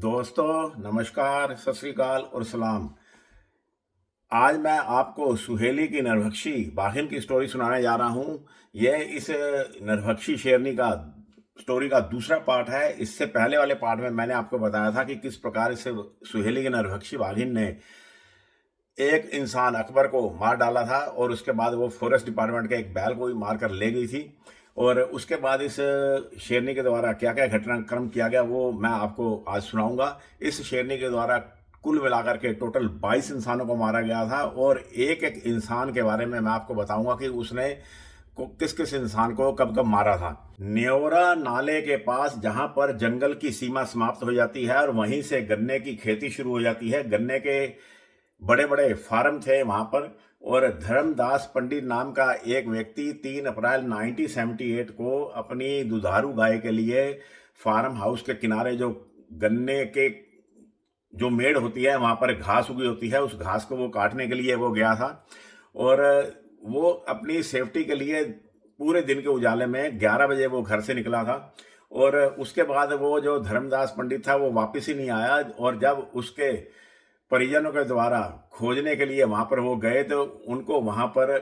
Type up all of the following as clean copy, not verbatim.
दोस्तों नमस्कार, सत श्री अकाल और सलाम। आज मैं आपको सुहेली की नरभक्षी बाघिन की स्टोरी सुनाने जा रहा हूँ। यह इस नरभक्षी शेरनी का स्टोरी का दूसरा पार्ट है। इससे पहले वाले पार्ट में मैंने आपको बताया था कि किस प्रकार इस सुहेली की नरभक्षी बाघिन ने एक इंसान अकबर को मार डाला था और उसके बाद वो फॉरेस्ट डिपार्टमेंट के एक बैल को भी मार कर ले गई थी। और उसके बाद इस शेरनी के द्वारा क्या क्या घटनाक्रम किया गया वो मैं आपको आज सुनाऊंगा। इस शेरनी के द्वारा कुल मिलाकर के टोटल 22 इंसानों को मारा गया था और एक एक इंसान के बारे में मैं आपको बताऊंगा कि उसने किस किस इंसान को कब कब मारा था। न्योरा नाले के पास जहां पर जंगल की सीमा समाप्त हो जाती है और वहीं से गन्ने की खेती शुरू हो जाती है। गन्ने के बड़े बड़े फार्म थे वहां पर और धर्मदास पंडित नाम का एक व्यक्ति 3 अप्रैल 1978 को अपनी दुधारू गाय के लिए फार्म हाउस के किनारे जो गन्ने के जो मेड़ होती है वहां पर घास उगी होती है, उस घास को वो काटने के लिए वो गया था। और वो अपनी सेफ्टी के लिए पूरे दिन के उजाले में 11 बजे वो घर से निकला था और उसके बाद वो जो धर्मदास पंडित था वो वापस ही नहीं आया। और जब उसके परिजनों के द्वारा खोजने के लिए वहां पर वो गए तो उनको वहां पर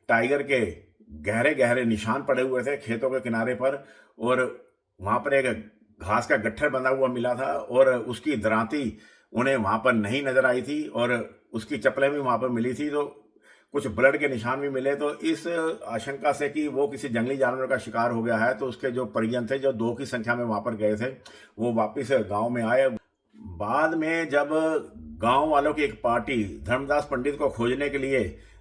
टाइगर के गहरे गहरे निशान पड़े हुए थे खेतों के किनारे पर। और वहां पर एक घास का गट्ठर बंधा हुआ मिला था और उसकी दरांती उन्हें वहां पर नहीं नजर आई थी और उसकी चप्पलें भी वहां पर मिली थी। तो कुछ ब्लड के निशान भी मिले। तो इस आशंका से कि वो किसी जंगली जानवर का शिकार हो गया है तो उसके जो परिजन थे जो 2 की संख्या में वहां पर गए थे वो वापिस गांव में आए। बाद में जब गांव वालों की एक पार्टी धर्मदास पंडित को खोजने के लिए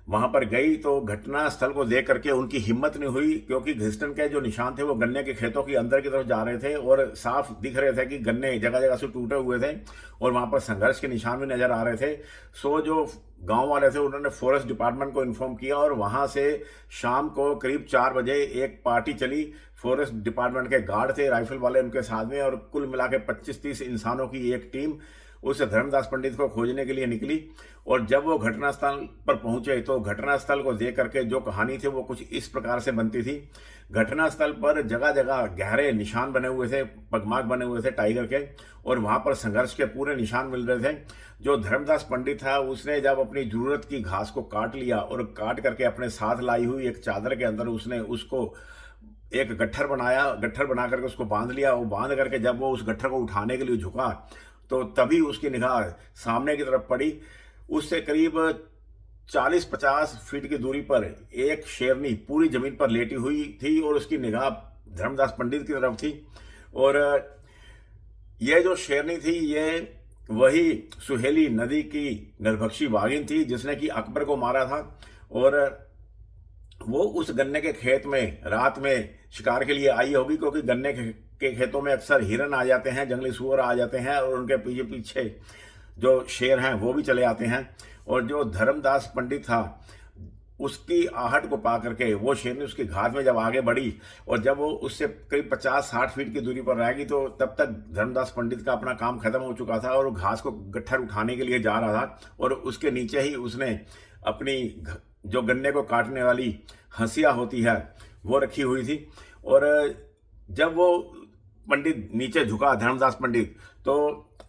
वहां पर गई तो घटना स्थल को देख करके उनकी हिम्मत नहीं हुई, क्योंकि घिस्टन के जो निशान थे वो गन्ने के खेतों के अंदर की तरफ जा रहे थे और साफ दिख रहे थे कि गन्ने जगह जगह से टूटे हुए थे और वहां पर संघर्ष के निशान भी नजर आ रहे थे। सो जो गांव वाले थे उन्होंने फॉरेस्ट डिपार्टमेंट को इन्फॉर्म किया और वहां से शाम को करीब 4 बजे एक पार्टी चली। फॉरेस्ट डिपार्टमेंट के गार्ड थे, राइफल वाले उनके साथ में, और कुल मिला के 25-30 इंसानों की एक टीम उस धर्मदास पंडित को खोजने के लिए निकली। और जब वो घटनास्थल पर पहुंचे तो घटनास्थल को देख करके जो कहानी थी वो कुछ इस प्रकार से बनती थी। घटनास्थल पर जगह जगह गहरे निशान बने हुए थे, पगमार्क बने हुए थे टाइगर के, और वहां पर संघर्ष के पूरे निशान मिल रहे थे। जो धर्मदास पंडित था उसने जब अपनी जरूरत की घास को काट लिया और काट करके अपने साथ लाई हुई एक चादर के अंदर उसने उसको एक गट्ठर बनाया, गट्ठर बना करके उसको बांध लिया। वो बांध करके जब वो उस गट्ठर को उठाने के लिए झुका तो तभी उसकी निगाह सामने की तरफ पड़ी। उससे करीब 40-50 फीट की दूरी पर एक शेरनी पूरी जमीन पर लेटी हुई थी और उसकी निगाह धर्मदास पंडित की तरफ थी। और यह जो शेरनी थी ये वही सुहेली नदी की नरभक्षी बाघिन थी जिसने कि अकबर को मारा था। और वो उस गन्ने के खेत में रात में शिकार के लिए आई होगी, क्योंकि गन्ने के खेतों में अक्सर हिरन आ जाते हैं, जंगली सूअर आ जाते हैं और उनके पीछे पीछे जो शेर हैं वो भी चले आते हैं। और जो धर्मदास पंडित था उसकी आहट को पा करके वो शेरनी उसकी घात में जब आगे बढ़ी और जब वो उससे करीब 50-60 फीट की दूरी पर रहेगी तो तब तक धर्मदास पंडित का अपना काम खत्म हो चुका था और वो घास को गट्ठर उठाने के लिए जा रहा था। और उसके नीचे ही उसने अपनी जो गन्ने को काटने वाली हंसिया होती है वो रखी हुई थी। और जब वो पंडित नीचे झुका धर्मदास पंडित तो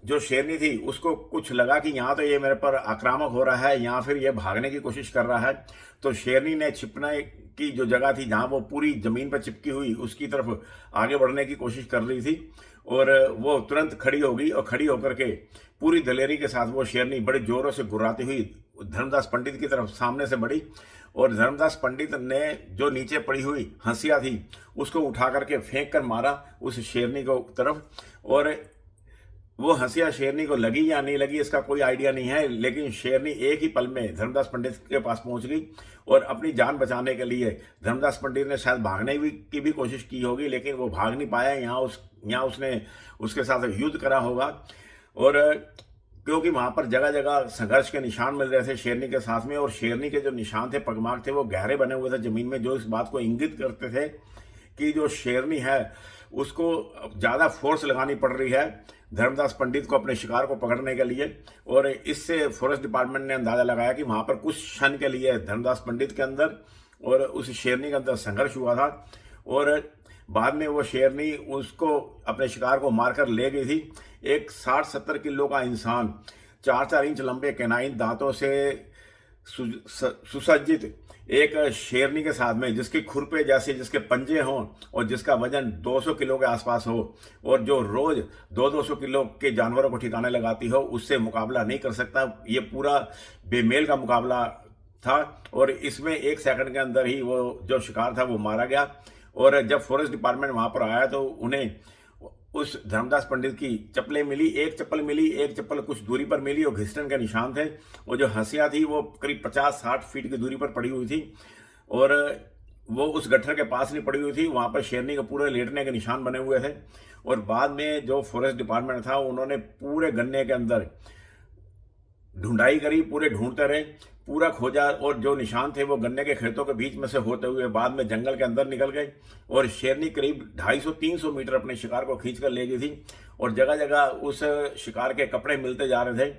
जो शेरनी थी उसको कुछ लगा कि यहाँ तो ये मेरे पर आक्रामक हो रहा है या फिर ये भागने की कोशिश कर रहा है। तो शेरनी ने छिपने की जो जगह थी जहाँ वो पूरी जमीन पर चिपकी हुई उसकी तरफ आगे बढ़ने की कोशिश कर रही थी और वो तुरंत खड़ी हो गई और खड़ी होकर के पूरी दलेरी के साथ वो शेरनी बड़े जोरों से गुर्राती हुई धर्मदास पंडित की तरफ सामने से बढ़ी। और धर्मदास पंडित ने जो नीचे पड़ी हुई हंसिया थी उसको उठा करके फेंक कर मारा उस शेरनी को तरफ। और वो हंसिया शेरनी को लगी या नहीं लगी इसका कोई आइडिया नहीं है, लेकिन शेरनी एक ही पल में धर्मदास पंडित के पास पहुंच गई और अपनी जान बचाने के लिए धर्मदास पंडित ने शायद भागने की भी कोशिश की होगी लेकिन वो भाग नहीं पाया। यहाँ उसने उसके साथ युद्ध करा होगा। और क्योंकि वहां पर जगह जगह संघर्ष के निशान मिल रहे थे शेरनी के साथ में और शेरनी के जो निशान थे पगमार्क थे वो गहरे बने हुए थे जमीन में, जो इस बात को इंगित करते थे कि जो शेरनी है उसको ज्यादा फोर्स लगानी पड़ रही है धर्मदास पंडित को अपने शिकार को पकड़ने के लिए। और इससे फॉरेस्ट डिपार्टमेंट ने अंदाजा लगाया कि वहां पर कुछ क्षण के लिए धर्मदास पंडित के अंदर और उस शेरनी के अंदर संघर्ष हुआ था और बाद में वो शेरनी उसको अपने शिकार को मारकर ले गई थी। एक 60-70 किलो का इंसान 4-4 इंच लंबे कैनाइन दांतों से सुसज्जित एक शेरनी के साथ में, जिसकी खुरपे जैसे जिसके पंजे हों और जिसका वजन 200 किलो के आसपास हो और जो रोज 200 किलो के जानवरों को ठिकाने लगाती हो, उससे मुकाबला नहीं कर सकता। ये पूरा बेमेल का मुकाबला था और इसमें 1 सेकंड के अंदर ही वो जो शिकार था वो मारा गया। और जब फॉरेस्ट डिपार्टमेंट वहां पर आया तो उन्हें उस धर्मदास पंडित की चप्पलें मिली, एक चप्पल कुछ दूरी पर मिली और घिसटन के निशान थे। और जो हंसिया थी वो करीब 50-60 फीट की दूरी पर पड़ी हुई थी और वो उस गट्ठर के पास नहीं पड़ी हुई थी, वहां पर शेरनी के पूरे लेटने के निशान बने हुए थे। और बाद में जो फॉरेस्ट डिपार्टमेंट था उन्होंने पूरे गन्ने के अंदर ढूंढाई करी, पूरे ढूंढते रहे, पूरा खोजा और जो निशान थे वो गन्ने के खेतों के बीच में से होते हुए बाद में जंगल के अंदर निकल गए। और शेरनी करीब 250-300 मीटर अपने शिकार को खींचकर ले गई थी और जगह जगह उस शिकार के कपड़े मिलते जा रहे थे।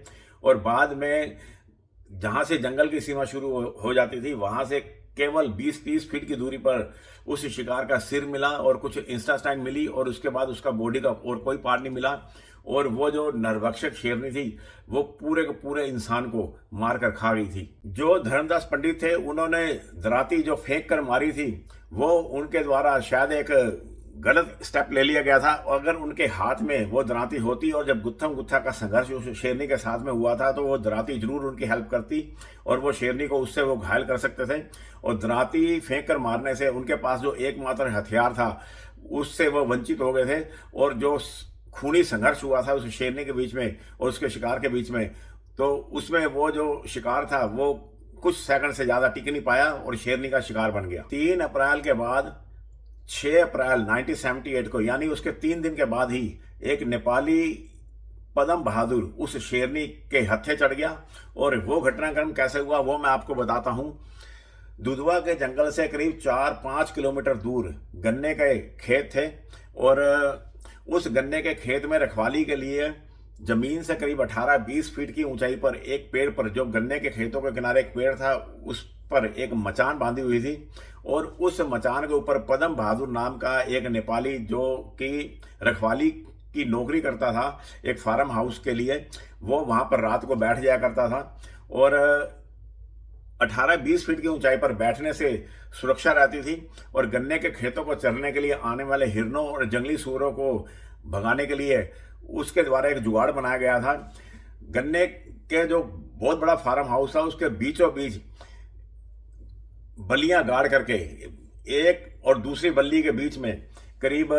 और बाद में जहां से जंगल की सीमा शुरू हो जाती थी वहां से केवल 20-30 फीट की दूरी पर उस शिकार का सिर मिला और कुछ इंस्टास्टाइन मिली और उसके बाद उसका बॉडी का और कोई पार्ट नहीं मिला। और वो जो नरभक्षक शेरनी थी वो पूरे के पूरे इंसान को मारकर खा गई थी। जो धर्मदास पंडित थे उन्होंने दराती जो फेंक कर मारी थी वो उनके द्वारा शायद एक गलत स्टेप ले लिया गया था। अगर उनके हाथ में वो दराती होती और जब गुत्थम गुत्था का संघर्ष उस शेरनी के साथ में हुआ था तो वो दराती जरूर उनकी हेल्प करती और वो शेरनी को उससे वो घायल कर सकते थे। और दराती फेंक कर मारने से उनके पास जो एकमात्र हथियार था उससे वो वंचित हो गए थे। और जो खूनी संघर्ष हुआ था उस शेरनी के बीच में और उसके शिकार के बीच में, तो उसमें वो जो शिकार था वो कुछ सेकंड से ज्यादा टिक नहीं पाया और शेरनी का शिकार बन गया। 3 अप्रैल के बाद 6 अप्रैल 1978 को, यानी उसके 3 दिन के बाद ही एक नेपाली पदम बहादुर उस शेरनी के हत्थे चढ़ गया। और वो घटनाक्रम कैसे हुआ वो मैं आपको बताता हूं। दुधवा के जंगल से करीब 4-5 किलोमीटर दूर गन्ने के खेत थे और उस गन्ने के खेत में रखवाली के लिए जमीन से करीब 18-20 फीट की ऊंचाई पर एक पेड़ पर, जो गन्ने के खेतों के किनारे एक पेड़ था, उस पर एक मचान बांधी हुई थी। और उस मचान के ऊपर पदम बहादुर नाम का एक नेपाली जो कि रखवाली की नौकरी करता था एक फार्म हाउस के लिए, वो वहां पर रात को बैठ जाया करता था। और 18-20 फीट की ऊंचाई पर बैठने से सुरक्षा रहती थी और गन्ने के खेतों को चरने के लिए आने वाले हिरणों और जंगली सूअरों को भगाने के लिए उसके द्वारा एक जुगाड़ बनाया गया था। गन्ने के जो बहुत बड़ा फार्म हाउस था उसके बीचों बीच बल्लियां गाड़ करके एक और दूसरी बल्ली के बीच में करीब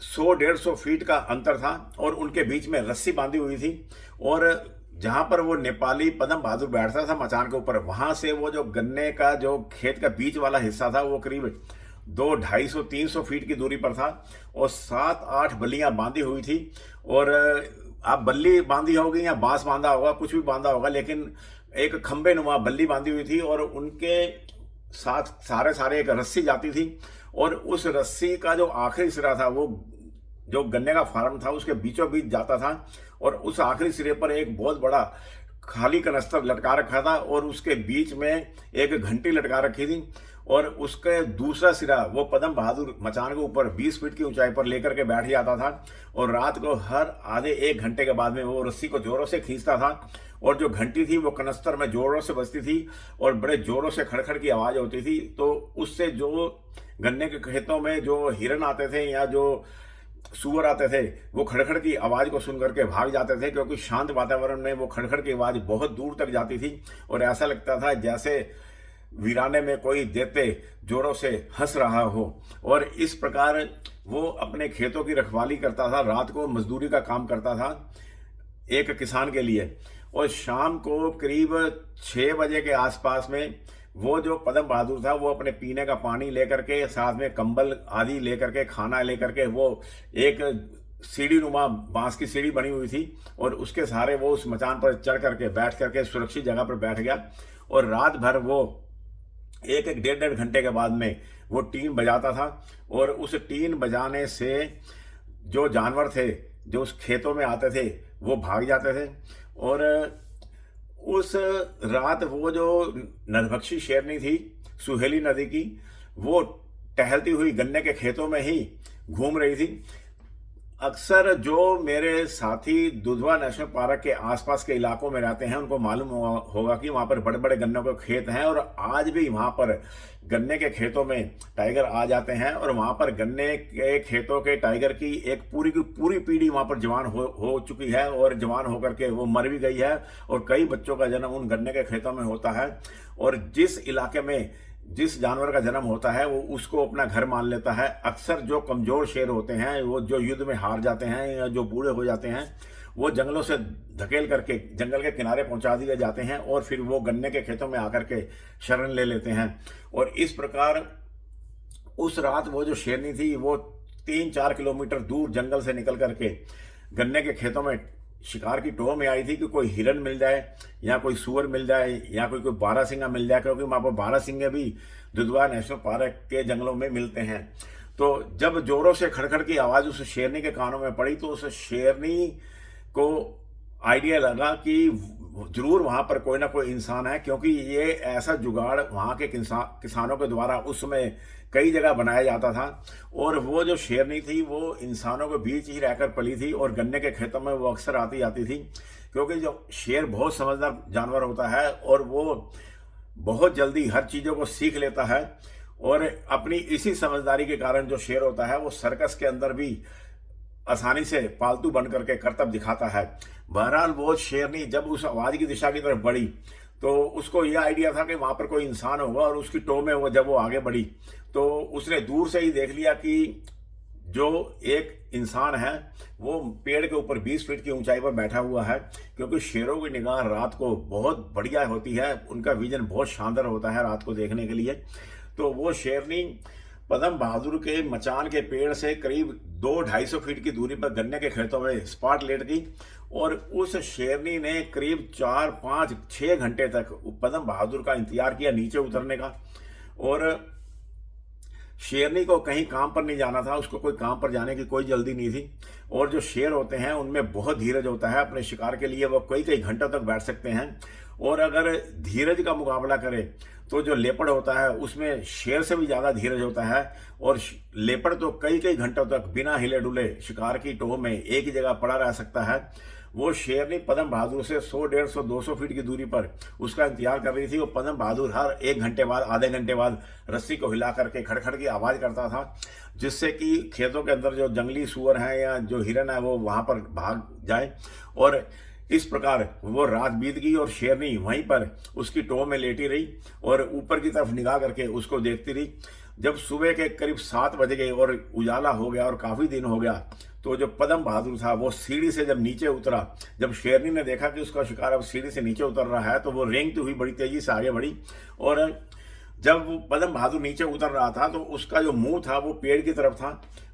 100-150 फीट का अंतर था और उनके बीच में रस्सी बांधी हुई थी। और जहां पर वो नेपाली पदम बहादुर बैठता था मचान के ऊपर, वहां से वो जो गन्ने का जो खेत का बीच वाला हिस्सा था वो करीब 200-250-300 फीट की दूरी पर था और 7-8 बल्लियां बांधी हुई थी। और आप बल्ली बांधी होगी या बांस बांधा होगा, कुछ भी बांधा होगा, लेकिन एक खंबे नुमा बल्ली बांधी हुई थी और उनके साथ सारे एक रस्सी जाती थी। और उस रस्सी का जो आखिरी सिरा था वो जो गन्ने का फार्म था उसके बीचों बीच जाता था और उस आखिरी सिरे पर एक बहुत बड़ा खाली कनस्तर लटका रखा था और उसके बीच में एक घंटी लटका रखी थी। और उसके दूसरा सिरा वो पदम बहादुर मचान के ऊपर 20 फीट की ऊंचाई पर लेकर के बैठ जाता था और रात को हर आधे 1 घंटे के बाद में वो रस्सी को जोरों से खींचता था और जो घंटी थी वो कनस्तर में जोरों से बजती थी और बड़े जोरों से खड़खड़ की आवाज होती थी। तो उससे जो गन्ने के खेतों में जो हिरन आते थे या जो सूअर आते थे वो खड़खड़ की आवाज को सुन करके भाग जाते थे, क्योंकि शांत वातावरण में वो खड़खड़ की आवाज बहुत दूर तक जाती थी और ऐसा लगता था जैसे वीराने में कोई देते जोरों से हंस रहा हो। और इस प्रकार वो अपने खेतों की रखवाली करता था, रात को मजदूरी का काम करता था एक किसान के लिए। और शाम को करीब 6 बजे के आसपास में वो जो पदम बहादुर था वो अपने पीने का पानी लेकर के, साथ में कंबल आदि लेकर के, खाना लेकर के, वो एक सीढ़ी नुमा बांस की सीढ़ी बनी हुई थी और उसके सहारे वो उस मचान पर चढ़ करके बैठ करके सुरक्षित जगह पर बैठ गया। और रात भर वो 1-1 घंटे के बाद में वो टीन बजाता था और उस टीन बजाने से जो जानवर थे जो उस खेतों में आते थे वो भाग जाते थे। और उस रात वो जो नरभक्षी शेरनी थी सुहेली नदी की, वो टहलती हुई गन्ने के खेतों में ही घूम रही थी। अक्सर जो मेरे साथी दुधवा नेशनल पार्क के आसपास के इलाकों में रहते हैं, उनको मालूम होगा कि वहाँ पर बड़े-बड़े गन्नों के खेत हैं और आज भी वहाँ पर गन्ने के खेतों में टाइगर आ जाते हैं और वहाँ पर गन्ने के खेतों के टाइगर की एक पूरी की पूरी पीढ़ी वहाँ पर जवान हो चुकी है और जवान होकर के वो मर भी गई है और कई बच्चों का जन्म उन गन्ने के खेतों में होता है। और जिस इलाके में जिस जानवर का जन्म होता है वो उसको अपना घर मान लेता है। अक्सर जो कमजोर शेर होते हैं, वो जो युद्ध में हार जाते हैं या जो बूढ़े हो जाते हैं, वो जंगलों से धकेल करके जंगल के किनारे पहुंचा दिए जाते हैं और फिर वो गन्ने के खेतों में आकर के शरण ले लेते हैं। और इस प्रकार उस रात वो जो शेरनी थी वो 3-4 किलोमीटर दूर जंगल से निकल करके गन्ने के खेतों में शिकार की टोह में आई थी कि कोई हिरन मिल जाए या कोई सूअर मिल जाए या कोई बारहसिंगा मिल जाए, क्योंकि वहाँ पर बारहसिंगे भी दुधवा नेशनल पार्क के जंगलों में मिलते हैं। तो जब जोरों से खड़खड़ की आवाज़ उस शेरनी के कानों में पड़ी तो उस शेरनी को आइडिया लगा कि जरूर वहां पर कोई ना कोई इंसान है, क्योंकि ये ऐसा जुगाड़ वहां के किसानों के द्वारा उस समय कई जगह बनाया जाता था। और वो जो शेरनी थी वो इंसानों के बीच ही रहकर पली थी और गन्ने के खेतों में वो अक्सर आती आती थी, क्योंकि जो शेर बहुत समझदार जानवर होता है और वो बहुत जल्दी हर चीज़ों को सीख लेता है। और अपनी इसी समझदारी के कारण जो शेर होता है वो सर्कस के अंदर भी आसानी से पालतू बन करके करतब दिखाता है। बहरहाल वो शेरनी जब उस आवाज़ की दिशा की तरफ बढ़ी तो उसको यह आइडिया था कि वहाँ पर कोई इंसान होगा और उसकी टो में जब वो आगे बढ़ी तो उसने दूर से ही देख लिया कि जो एक इंसान है वो पेड़ के ऊपर 20 फीट की ऊंचाई पर बैठा हुआ है, क्योंकि शेरों की निगाह रात को बहुत बढ़िया होती है, उनका विजन बहुत शानदार होता है रात को देखने के लिए। तो वो शेरनी पदम बहादुर के मचान के पेड़ से करीब 200-250 फीट की दूरी पर गन्ने के खेतों में स्पॉट लेट गई और उस शेरनी ने करीब 4-5-6 घंटे तक पदम बहादुर का इंतजार किया नीचे उतरने का। और शेरनी को कहीं काम पर नहीं जाना था, उसको कोई काम पर जाने की कोई जल्दी नहीं थी। और जो शेर होते हैं उनमें बहुत धीरज होता है, अपने शिकार के लिए वो कई कई घंटों तक बैठ सकते हैं। और अगर धीरज का मुकाबला करें तो जो लेपर्ड होता है उसमें शेर से भी ज़्यादा धीरज होता है और लेपर्ड तो कई कई घंटों तक बिना हिले डुले शिकार की टोह में एक ही जगह पड़ा रह सकता है। वो शेरनी पदम बहादुर से 100-150-200 फीट की दूरी पर उसका इंतजार कर रही थी। वो पदम बहादुर हर 1 घंटे बाद आधे घंटे बाद रस्सी को हिला करके खड़खड़ की आवाज़ करता था, जिससे कि खेतों के अंदर जो जंगली सूअर हैं या जो हिरन है वो वहाँ पर भाग जाए। और इस प्रकार वो रात बीत गई और शेरनी वहीं पर उसकी टोह में लेटी रही और ऊपर की तरफ निगाह करके उसको देखती रही। जब सुबह के करीब 7 बज गए और उजाला हो गया और काफ़ी दिन हो गया तो जो पदम बहादुर था वो सीढ़ी से जब नीचे उतरा, जब शेरनी ने देखा कि उसका शिकार अब सीढ़ी से नीचे उतर रहा है तो वो रेंगती हुई बड़ी तेजी से आगे बढ़ी। और जब पदम बहादुर नीचे उतर रहा था तो उसका जो मुंह था वो पेड़ की तरफ था,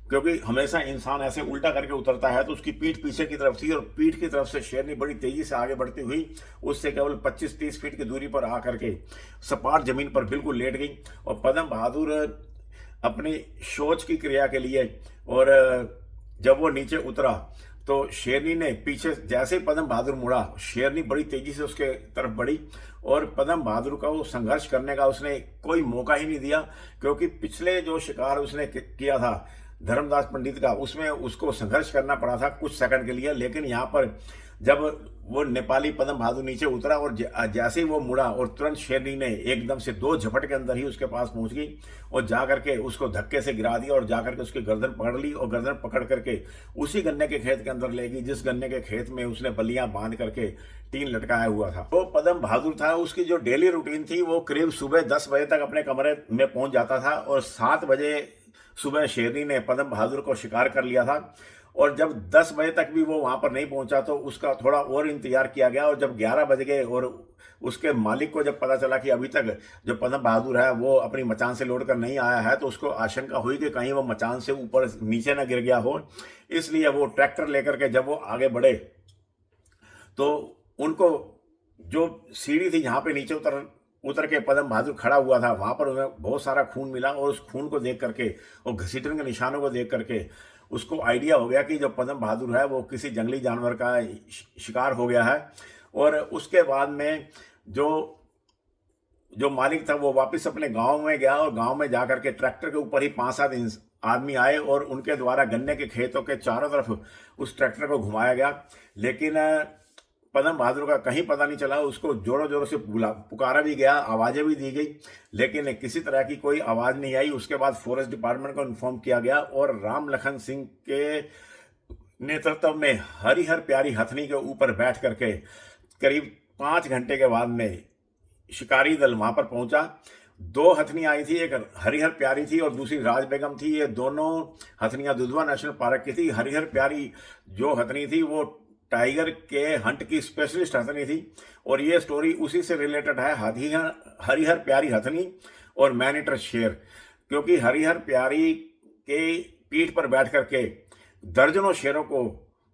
क्योंकि हमेशा इंसान ऐसे उल्टा करके उतरता है, तो उसकी पीठ पीछे की तरफ थी और पीठ की तरफ से शेरनी बड़ी तेजी से आगे बढ़ती हुई उससे केवल 25-30 फीट की दूरी पर आकर के सपाट जमीन पर बिल्कुल लेट गई। और पदम बहादुर अपनी सोच की क्रिया के लिए और जब वो नीचे उतरा तो शेरनी ने पीछे जैसे ही पदम बहादुर मुड़ा, शेरनी बड़ी तेजी से उसके तरफ बढ़ी और पदम बहादुर का वो संघर्ष करने का उसने कोई मौका ही नहीं दिया, क्योंकि पिछले जो शिकार उसने किया था धर्मदास पंडित का उसमें उसको संघर्ष करना पड़ा था कुछ सेकंड के लिए। लेकिन यहाँ पर जब वो नेपाली पदम बहादुर नीचे उतरा और जैसे ही वो मुड़ा और तुरंत शेरनी ने एकदम से 2 झपट के अंदर ही उसके पास पहुंच गई और जाकर के उसको धक्के से गिरा दिया और जाकर के उसकी गर्दन पकड़ ली और गर्दन पकड़ करके उसी गन्ने के खेत के अंदर ले गई जिस गन्ने के खेत में उसने बल्लियां बांध करके टीन लटकाया हुआ था। वो पदम बहादुर था, उसकी जो डेली रूटीन थी वो करीब सुबह 10 बजे तक अपने कमरे में पहुंच जाता था और 7 बजे सुबह शेरनी ने पदम बहादुर को शिकार कर लिया था। और जब 10 बजे तक भी वो वहां पर नहीं पहुंचा तो उसका थोड़ा और इंतजार किया गया और जब 11 बज गए और उसके मालिक को जब पता चला कि अभी तक जो पदम बहादुर है वो अपनी मचान से लौट कर नहीं आया है तो उसको आशंका हुई कि कहीं वो मचान से ऊपर नीचे ना गिर गया हो। इसलिए वो ट्रैक्टर लेकर के जब वो आगे बढ़े तो उनको जो सीढ़ी थी जहाँ पे नीचे उतर के पदम बहादुर खड़ा हुआ था वहां पर उन्हें बहुत सारा खून मिला और उस खून को देख करके और घसीटने के निशानों को देख करके उसको आइडिया हो गया कि जो पदम बहादुर है वो किसी जंगली जानवर का शिकार हो गया है। और उसके बाद में जो जो मालिक था वो वापस अपने गांव में गया और गांव में जाकर के ट्रैक्टर के ऊपर ही 5-7 आदमी आए और उनके द्वारा गन्ने के खेतों के चारों तरफ उस ट्रैक्टर को घुमाया गया, लेकिन पदम बहादुर का कहीं पता नहीं चला। उसको जोरों जोरों से पुकारा भी गया, आवाज़ें भी दी गई, लेकिन किसी तरह की कोई आवाज़ नहीं आई। उसके बाद फॉरेस्ट डिपार्टमेंट को इन्फॉर्म किया गया और राम लखन सिंह के नेतृत्व में हरिहर प्यारी हथनी के ऊपर बैठ करके करीब 5 घंटे के बाद में शिकारी दल वहां पर पहुंचा। 2 हथनी आई थी, एक हरिहर प्यारी थी और दूसरी राज बेगम थी। ये दोनों हथनियां दुधवा नेशनल पार्क की थी। हरिहर प्यारी जो हथनी थी वो टाइगर के हंट की स्पेशलिस्ट हथनी थी और ये स्टोरी उसी से रिलेटेड है, हरिहर प्यारी हथनी और मैनीटर शेर। क्योंकि हरिहर प्यारी के पीठ पर बैठ करके दर्जनों शेरों को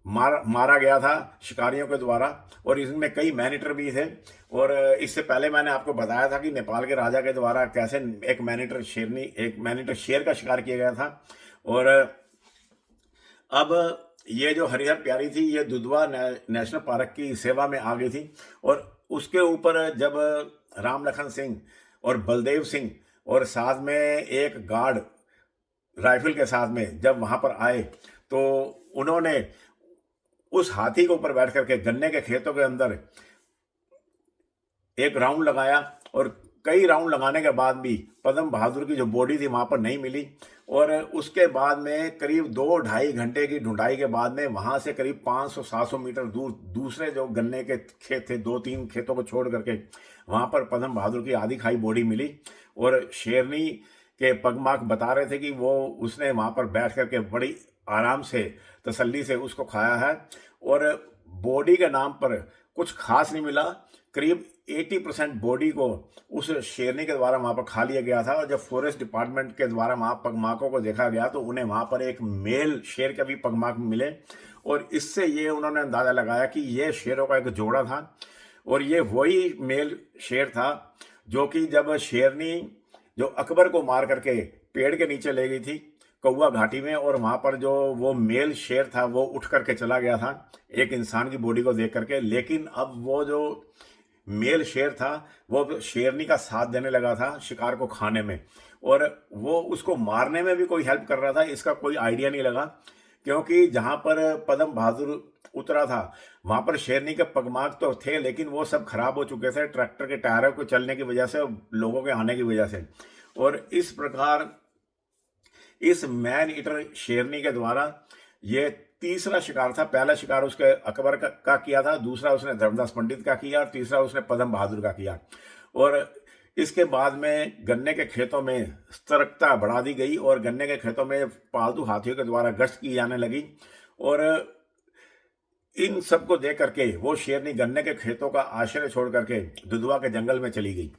मारा गया था शिकारियों के द्वारा और इसमें कई मैनीटर भी थे। और इससे पहले मैंने आपको बताया था कि नेपाल के राजा के द्वारा कैसे एक मैनीटर शेर का शिकार किया गया था। और अब ये जो हरिहर प्यारी थी ये दुधवा नेशनल पार्क की सेवा में आ गई थी और उसके ऊपर जब राम लखन सिंह और बलदेव सिंह और साथ में एक गार्ड राइफल के साथ में जब वहां पर आए तो उन्होंने उस हाथी के ऊपर बैठ करके गन्ने के खेतों के अंदर एक राउंड लगाया और कई राउंड लगाने के बाद भी पदम बहादुर की जो बॉडी थी वहां पर नहीं मिली। और उसके बाद में करीब 2-2.5 घंटे की ढूंढाई के बाद में वहां से करीब 500-700 मीटर दूर दूसरे जो गन्ने के खेत थे, 2-3 खेतों को छोड़ करके वहां पर पदम बहादुर की आधी खाई बॉडी मिली। और शेरनी के पगमार्क बता रहे थे कि वो उसने वहां पर बैठ करके बड़ी आराम से तसल्ली से उसको खाया है और बॉडी के नाम पर कुछ खास नहीं मिला। करीब 80% बॉडी को उस शेरनी के द्वारा वहां पर खा लिया गया था। और जब फॉरेस्ट डिपार्टमेंट के द्वारा वहां पगमार्कों को देखा गया तो उन्हें वहां पर एक मेल शेर के भी पगमार्क मिले और इससे ये उन्होंने अंदाजा लगाया कि ये शेरों का एक जोड़ा था और ये वही मेल शेर था जो कि जब शेरनी जो अकबर को मार करके पेड़ के नीचे ले गई थी कौआ घाटी में और वहां पर जो वो मेल शेर था वो उठ करके चला गया था एक इंसान की बॉडी को देख करके। लेकिन अब वो जो मेल शेर था वो शेरनी का साथ देने लगा था शिकार को खाने में और वो उसको मारने में भी कोई हेल्प कर रहा था, इसका कोई आइडिया नहीं लगा। क्योंकि जहां पर पदम बहादुर उतरा था वहां पर शेरनी के पगमार्क तो थे लेकिन वो सब खराब हो चुके थे ट्रैक्टर के टायरों को चलने की वजह से, लोगों के आने की वजह से। और इस प्रकार इस मैन ईटर शेरनी के द्वारा ये तीसरा शिकार था। पहला शिकार उसके अकबर का किया था, दूसरा उसने धर्मदास पंडित का किया और तीसरा उसने पदम बहादुर का किया। और इसके बाद में गन्ने के खेतों में सतर्कता बढ़ा दी गई और गन्ने के खेतों में पालतू हाथियों के द्वारा गश्त की जाने लगी। और इन सबको देख करके वो शेरनी गन्ने के खेतों का आश्रय छोड़ करके दुधवा के जंगल में चली गई।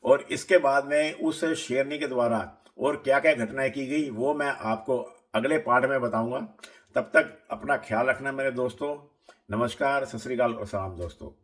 और इसके बाद में उस शेरनी के द्वारा और क्या क्या घटनाएं की गई वो मैं आपको अगले पार्ट में बताऊंगा। तब तक अपना ख्याल रखना मेरे दोस्तों। नमस्कार, सत श्री अकाल और सलाम दोस्तों।